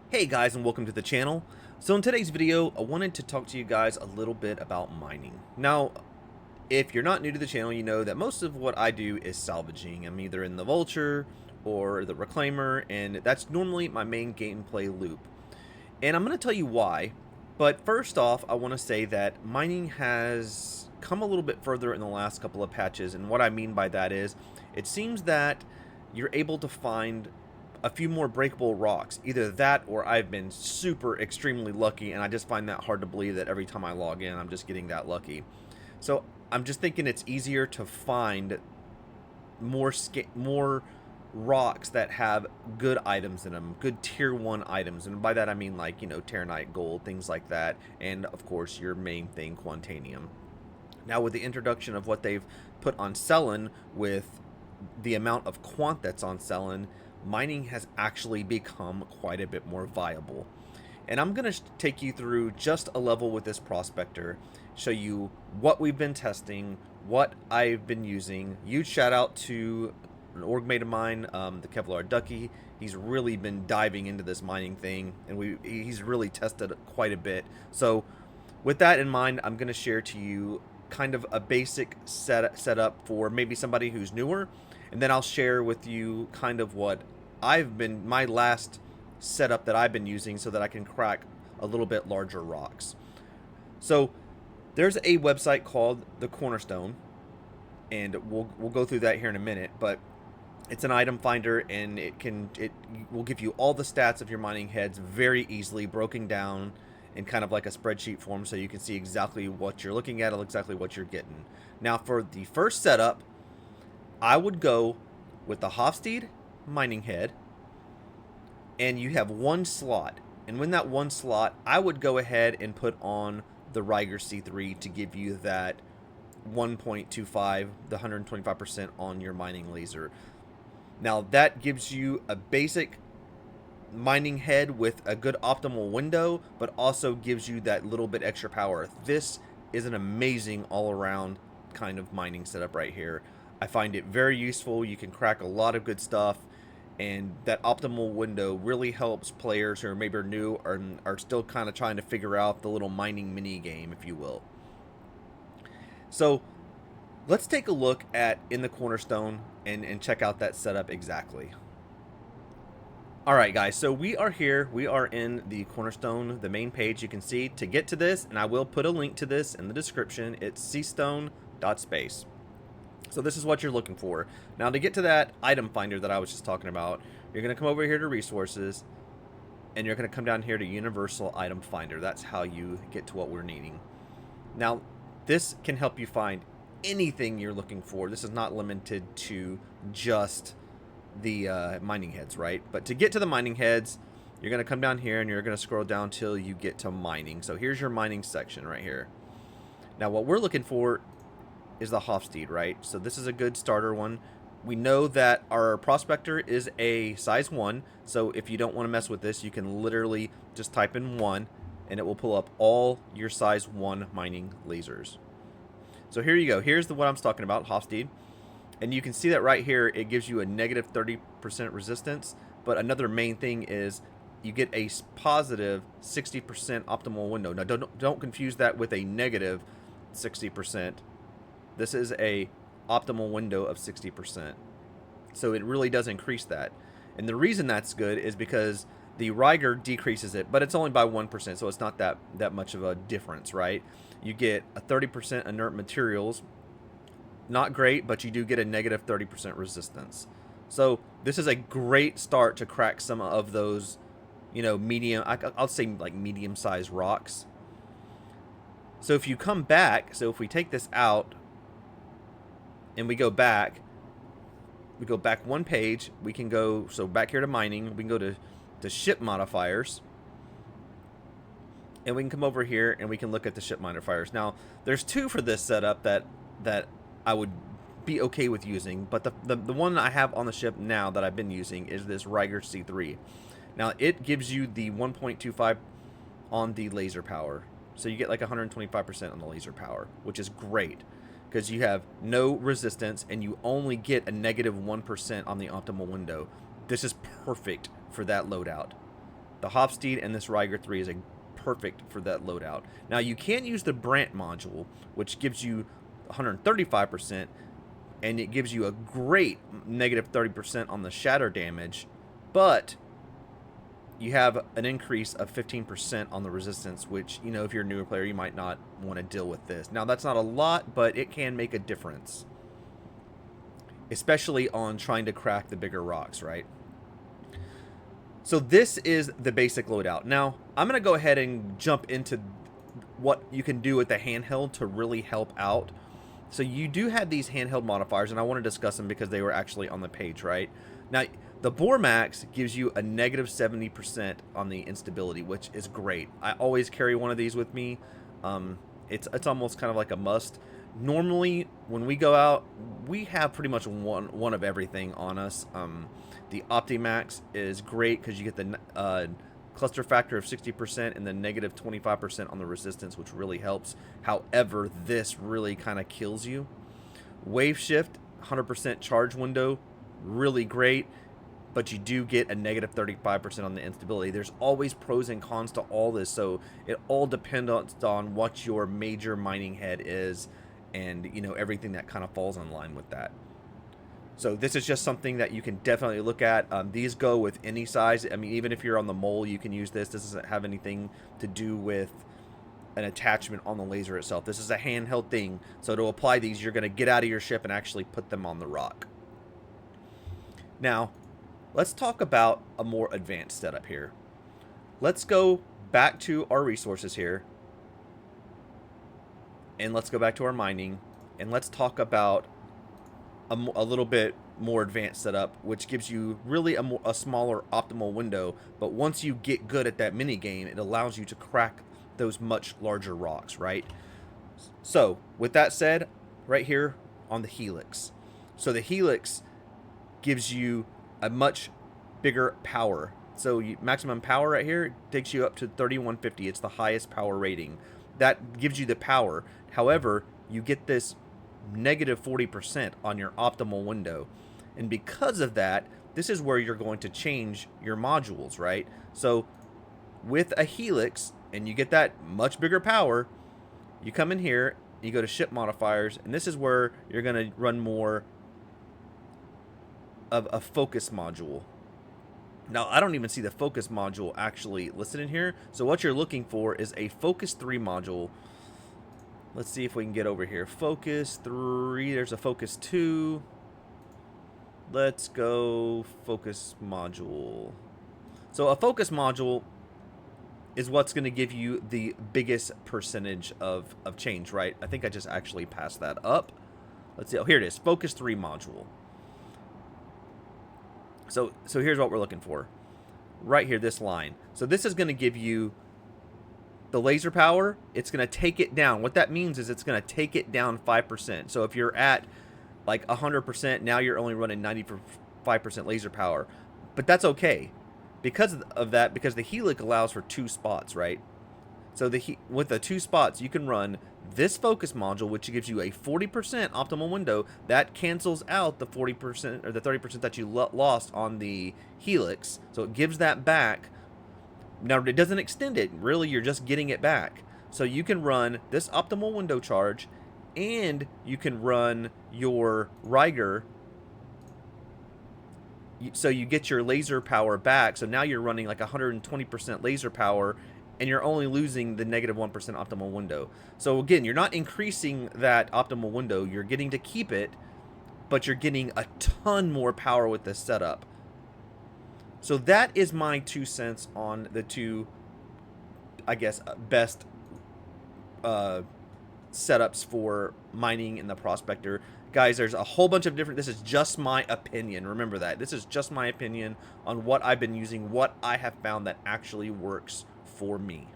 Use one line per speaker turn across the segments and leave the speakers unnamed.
Hey guys, and welcome to the channel. So in today's video, I wanted to talk to you guys a little bit about mining. Now, if you're not new to the channel, you know that most of what I do is salvaging. I'm either in the Vulture or the Reclaimer, and that's normally my main gameplay loop. And I'm going to tell you why, but first off, I want to say that mining has come a little bit further in the last couple of patches, and what I mean by that is, it seems that you're able to find a few more breakable rocks. Either that or I've been super extremely lucky, and I just find that hard to believe that every time I log in I'm just getting that lucky. So I'm just thinking it's easier to find more rocks that have good items in them, good tier 1 items, and by that I mean, like, you know, Terranite, gold, things like that, and of course your main thing, Quantanium. Now with the introduction of what they've put on Cellin, with the amount of quant that's on Cellin, mining has actually become quite a bit more viable. And I'm going to take you through just a level with this Prospector, show you what we've been testing, what I've been using. Huge shout out to an org mate of mine, the Kevlar Ducky. He's really been diving into this mining thing, and he's really tested quite a bit. So with that in mind, I'm going to share to you kind of a basic setup for maybe somebody who's newer, and then I'll share with you kind of what my last setup that I've been using so that I can crack a little bit larger rocks. So there's a website called the Cornerstone, and we'll go through that here in a minute, but it's an item finder, and it will give you all the stats of your mining heads very easily, broken down in kind of like a spreadsheet form, so you can see exactly what you're looking at, exactly what you're getting. Now for the first setup, I would go with the Hofstede mining head, and you have one slot, and when that one slot, I would go ahead and put on the Riger C3 to give you that 1.25, the 125% on your mining laser. Now that gives you a basic mining head with a good optimal window, but also gives you that little bit extra power. This is an amazing all-around kind of mining setup right here. I find it very useful. You can crack a lot of good stuff, and that optimal window really helps players who are maybe new or are still kind of trying to figure out the little mining mini game, if you will. So let's take a look at in the Cornerstone and check out that setup exactly. Alright guys, so we are here, we are in the Cornerstone, the main page. You can see, to get to this, and I will put a link to this in the description, it's cstone.space. So this is what you're looking for. Now to get to that item finder that I was just talking about, you're going to come over here to resources, and you're going to come down here to universal item finder. That's how you get to what we're needing. Now this can help you find anything you're looking for. This is not limited to just the mining heads, right? But to get to the mining heads, you're going to come down here and you're going to scroll down till you get to mining. So here's your mining section right here. Now what we're looking for is the Hofstede, right? So this is a good starter one. We know that our Prospector is a size 1, so if you don't want to mess with this, you can literally just type in 1 and it will pull up all your size 1 mining lasers. So here you go. Here's what I'm talking about, Hofstede. And you can see that right here, it gives you a negative 30% resistance. But another main thing is you get a positive 60% optimal window. Now, don't confuse that with a negative 60%. This is a optimal window of 60%. So it really does increase that. And the reason that's good is because the Riger decreases it, but it's only by 1%, so it's not that much of a difference, right? You get a 30% inert materials. Not great, but you do get a negative 30% resistance. So this is a great start to crack some of those, you know, I'll say like medium-sized rocks. So if you come back, so if we take this out and we go back one page, we can go, so back here to mining, we can go to ship modifiers, and we can come over here and we can look at the ship modifiers. Now there's two for this setup that I would be okay with using, but the one I have on the ship now that I've been using is this Riger C3. Now it gives you the 1.25 on the laser power, so you get like 125% on the laser power, which is great because you have no resistance and you only get a negative 1% on the optimal window. This is perfect for that loadout. The Hofstede and this Riger 3 is a perfect for that loadout. Now, you can use the Brant module, which gives you 135%, and it gives you a great negative 30% on the shatter damage, but you have an increase of 15% on the resistance, which, you know, if you're a newer player, you might not want to deal with this. Now, that's not a lot, but it can make a difference, especially on trying to crack the bigger rocks, right? So this is the basic loadout. Now, I'm going to go ahead and jump into what you can do with the handheld to really help out. So you do have these handheld modifiers, and I want to discuss them because they were actually on the page, right? Now, the Bore Max gives you a negative 70% on the instability, which is great. I always carry one of these with me. It's almost kind of like a must. Normally, when we go out, we have pretty much one of everything on us. The Optimax is great because you get the cluster factor of 60% and the negative 25% on the resistance, which really helps. However, this really kind of kills you. Wave Shift, 100% charge window, really great, but you do get a negative 35% on the instability. There's always pros and cons to all this, so it all depends on what your major mining head is, and, you know, everything that kind of falls in line with that. So this is just something that you can definitely look at. These go with any size. I mean, even if you're on the mole, you can use this. This doesn't have anything to do with an attachment on the laser itself. This is a handheld thing. So to apply these, you're going to get out of your ship and actually put them on the rock. Now, let's talk about a more advanced setup here. Let's go back to our resources here. And let's go back to our mining. And let's talk about a little bit more advanced setup, which gives you really a smaller optimal window. But once you get good at that mini game, it allows you to crack those much larger rocks, right? So with that said, right here on the Helix. So the Helix gives you a much bigger power. So maximum power right here takes you up to 3150. It's the highest power rating. That gives you the power. However, you get this negative 40% on your optimal window, and because of that, this is where you're going to change your modules, right? So with a Helix, and you get that much bigger power, you come in here, you go to ship modifiers, and this is where you're going to run more of a focus module. Now, I don't even see the focus module actually listed in here, so what you're looking for is a focus 3 module. Let's see if we can get over here. Focus 3. There's a focus 2. Let's go focus module. So a focus module is what's going to give you the biggest percentage of change, right? I think I just actually passed that up. Let's see. Oh, here it is. Focus 3 module. So here's what we're looking for. Right here, this line. So this is going to give you the laser power. It's going to take it down. What that means is it's going to take it down 5%. So if you're at like 100%, now you're only running 95% laser power. But that's okay. Because of that, because the Helix allows for 2 spots, right? So with the 2 spots, you can run this focus module, which gives you a 40% optimal window. That cancels out the 40% or the 30% that you lost on the Helix. So it gives that back. Now, it doesn't extend it. Really, you're just getting it back. So you can run this optimal window charge, and you can run your Riger. So you get your laser power back. So now you're running like 120% laser power, and you're only losing the negative 1% optimal window. So again, you're not increasing that optimal window. You're getting to keep it, but you're getting a ton more power with this setup. So that is my 2 cents on the 2, I guess, best setups for mining in the Prospector. Guys, there's a whole bunch of different... This is just my opinion. Remember that. This is just my opinion on what I've been using, what I have found that actually works for me.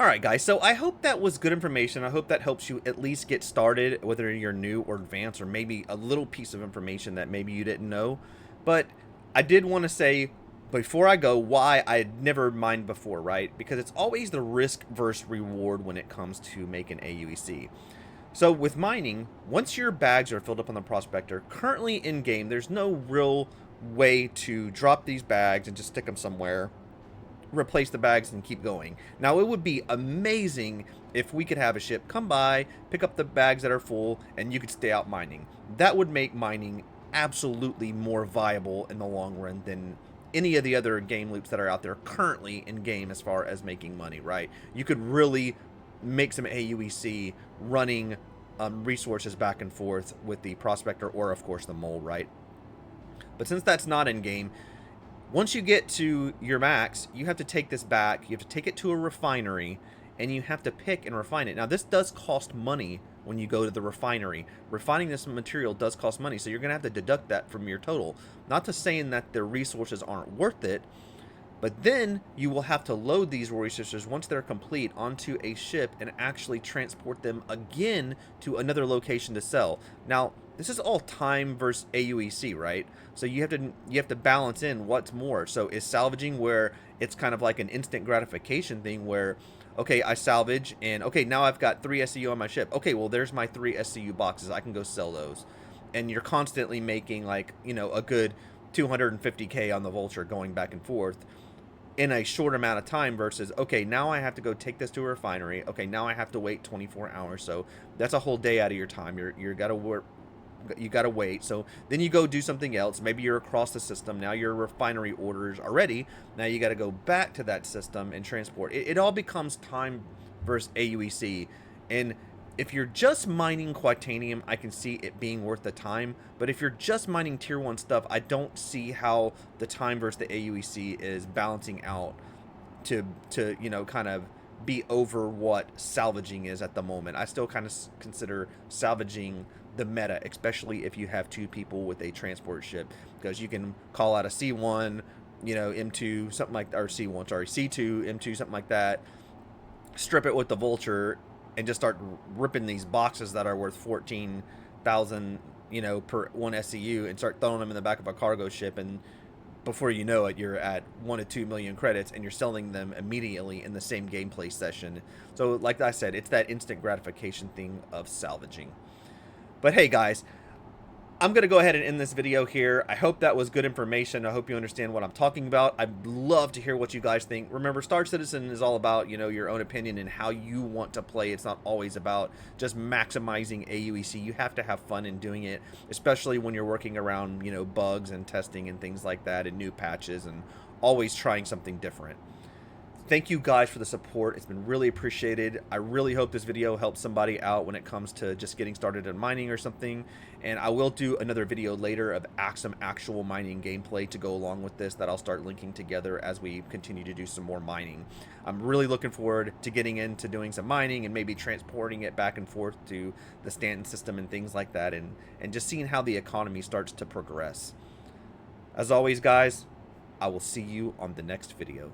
Alright guys, so I hope that was good information. I hope that helps you at least get started, whether you're new or advanced, or maybe a little piece of information that maybe you didn't know. But I did want to say, before I go, why I had never mined before, right? Because it's always the risk versus reward when it comes to making AUEC. So with mining, once your bags are filled up on the Prospector, currently in game, there's no real way to drop these bags and just stick them somewhere, replace the bags, and keep going. Now, it would be amazing if we could have a ship come by, pick up the bags that are full, and you could stay out mining. That would make mining absolutely more viable in the long run than any of the other game loops that are out there currently in game as far as making money, right? You could really make some AUEC running resources back and forth with the Prospector or, of course, the Mole, right? But since that's not in game, once you get to your max, you have to take this back, you have to take it to a refinery, and you have to pick and refine it. Now, this does cost money when you go to the refinery. Refining this material does cost money, so you're going to have to deduct that from your total. Not to saying that the resources aren't worth it, but then you will have to load these resources once they're complete onto a ship and actually transport them again to another location to sell. Now, this is all time versus AUEC, right? So you have to balance in what's more. So is salvaging where it's kind of like an instant gratification thing where, okay, I salvage and okay, now I've got 3 SCU on my ship. Okay, well, there's my 3 SCU boxes. I can go sell those. And you're constantly making, like, you know, a good 250K on the Vulture going back and forth in a short amount of time versus, okay, now I have to go take this to a refinery. Okay, now I have to wait 24 hours. So that's a whole day out of your time. You got to work. You got to wait. So then you go do something else. Maybe you're across the system. Now your refinery orders are ready. Now you got to go back to that system and transport. It all becomes time versus AUEC. And if you're just mining Quitanium, I can see it being worth the time. But if you're just mining tier 1 stuff, I don't see how the time versus the AUEC is balancing out to you know, kind of be over what salvaging is at the moment. I still kind of consider salvaging the meta, especially if you have 2 people with a transport ship, because you can call out a C1, you know, M2, something like, or C1, sorry, C2, M2, something like that, strip it with the Vulture, and just start ripping these boxes that are worth 14,000, you know, per 1 SCU, and start throwing them in the back of a cargo ship, and before you know it, you're at 1 to 2 million credits, and you're selling them immediately in the same gameplay session. So, like I said, it's that instant gratification thing of salvaging. But hey, guys, I'm going to go ahead and end this video here. I hope that was good information. I hope you understand what I'm talking about. I'd love to hear what you guys think. Remember, Star Citizen is all about, you know, your own opinion and how you want to play. It's not always about just maximizing AUEC. You have to have fun in doing it, especially when you're working around, you know, bugs and testing and things like that and new patches and always trying something different. Thank you guys for the support. It's been really appreciated. I really hope this video helps somebody out when it comes to just getting started in mining or something. And I will do another video later of some actual mining gameplay to go along with this that I'll start linking together as we continue to do some more mining. I'm really looking forward to getting into doing some mining and maybe transporting it back and forth to the Stanton system and things like that, and just seeing how the economy starts to progress. As always, guys, I will see you on the next video.